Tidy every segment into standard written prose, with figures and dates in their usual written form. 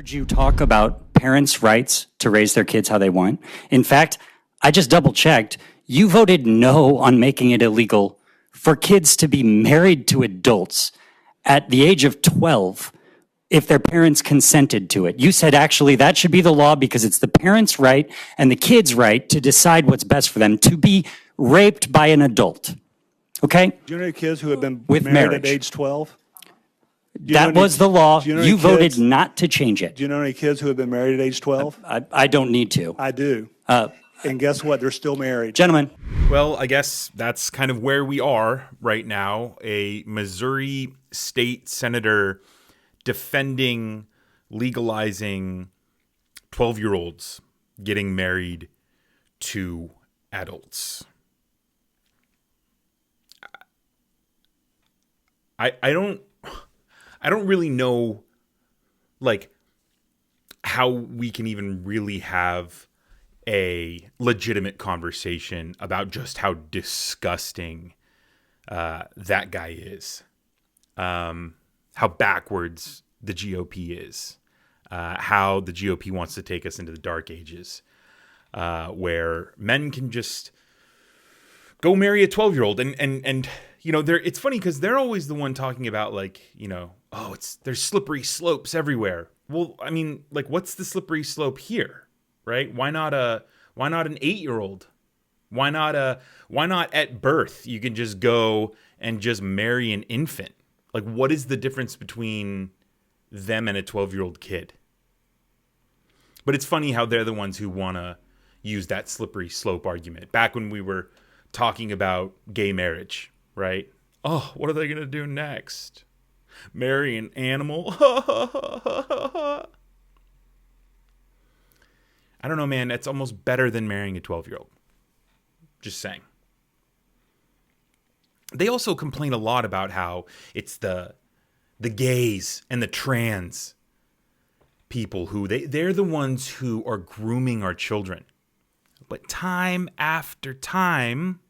Heard you talk about parents' rights to raise their kids how they want. In fact, I just double checked. You voted no on making it illegal for kids to be married to adults at the age of 12 if their parents consented to it. You said actually that should be the law because it's the parents' right and the kids' right to decide what's best for them to be raped by an adult. Okay? Do you know any kids who have been With married marriage. at age 12? That was the law. do you know any You voted kids- not to change it. Do you know any kids who have been married at age 12? I don't need to. I do. And guess what? They're still married. Gentlemen, Well, I guess that's kind of where we are right now. A Missouri state senator defending legalizing 12-year-olds getting married to adults. I don't really know like how we can even really have a legitimate conversation about just how disgusting that guy is, how backwards the GOP is, how the GOP wants to take us into the dark ages, where men can just go marry a 12-year-old. And you know, it's funny because they're always the one talking about like, you know, oh, there's slippery slopes everywhere. Well, I mean, like, what's the slippery slope here? Right? Why not an 8-year-old? Why not at birth you can just go and just marry an infant? Like, what is the difference between them and a 12-year-old kid? But it's funny how they're the ones who want to use that slippery slope argument. Back when we were talking about gay marriage, right? Oh, what are they going to do next? Marry an animal? I don't know, man. That's almost better than marrying a 12-year-old. Just saying. They also complain a lot about how it's the gays and the trans people who they're the ones who are grooming our children. But time after time,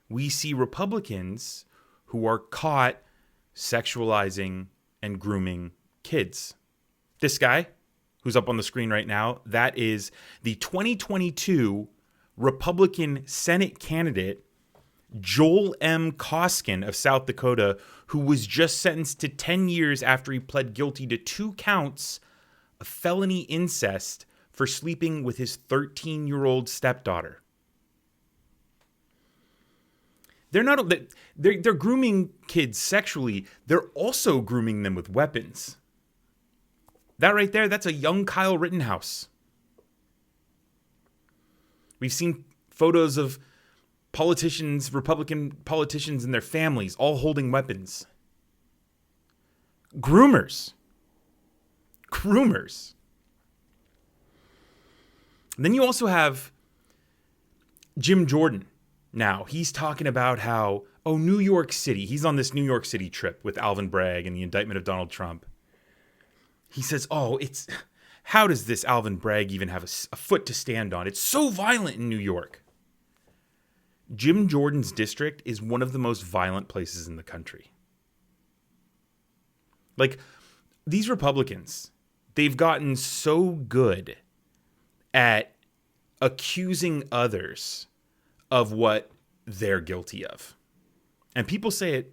we see Republicans who are caught sexualizing and grooming kids. This guy, who's up on the screen right now, that is the 2022 Republican Senate candidate, Joel M. Koskin of South Dakota, who was just sentenced to 10 years after he pled guilty to 2 counts of felony incest for sleeping with his 13-year-old stepdaughter. They're grooming kids sexually. They're also grooming them with weapons. That right there, that's a young Kyle Rittenhouse. We've seen photos of politicians, Republican politicians and their families all holding weapons. Groomers. And then you also have Jim Jordan. Now, he's talking about how, New York City. He's on this New York City trip with Alvin Bragg and the indictment of Donald Trump. He says, how does this Alvin Bragg even have a foot to stand on? It's so violent in New York. Jim Jordan's district is one of the most violent places in the country. Like, these Republicans, they've gotten so good at accusing others of what they're guilty of. And people say it,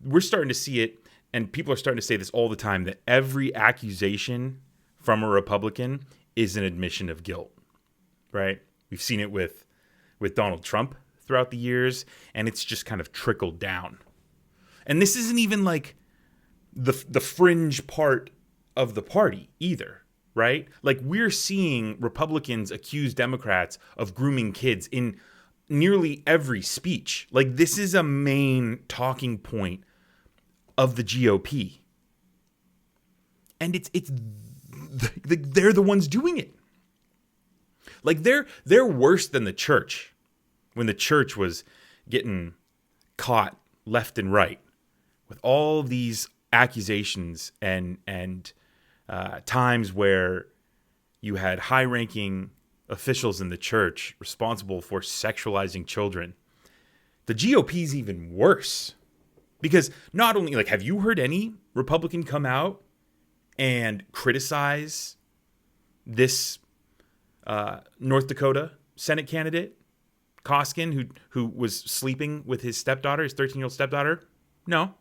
we're starting to see it, and people are starting to say this all the time, that every accusation from a Republican is an admission of guilt, right? We've seen it with Donald Trump throughout the years, and it's just kind of trickled down. And this isn't even like the fringe part of the party either, right? Like, we're seeing Republicans accuse Democrats of grooming kids in nearly every speech. Like, this is a main talking point of the GOP. And they're the ones doing it. Like, they're worse than the church when the church was getting caught left and right with all these accusations and times where you had high-ranking officials in the church responsible for sexualizing children. The GOP's even worse. Because not only, like, have you heard any Republican come out and criticize this North Dakota Senate candidate, Koskin, who was sleeping with his stepdaughter, his 13-year-old stepdaughter? No.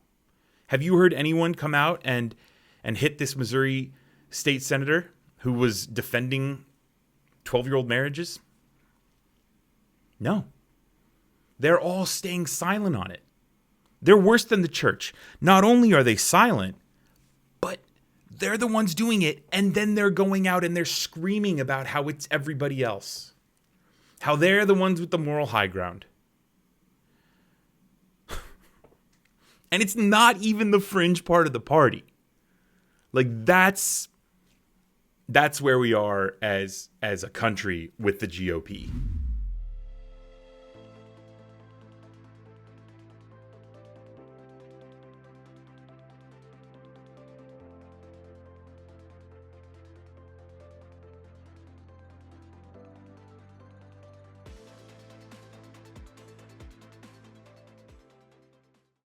Have you heard anyone come out and hit this Missouri state senator who was defending 12-year-old marriages? No. They're all staying silent on it. They're worse than the church. Not only are they silent, but they're the ones doing it, and then they're going out and they're screaming about how it's everybody else. How they're the ones with the moral high ground. And it's not even the fringe part of the party. Like, that's where we are as a country with the GOP.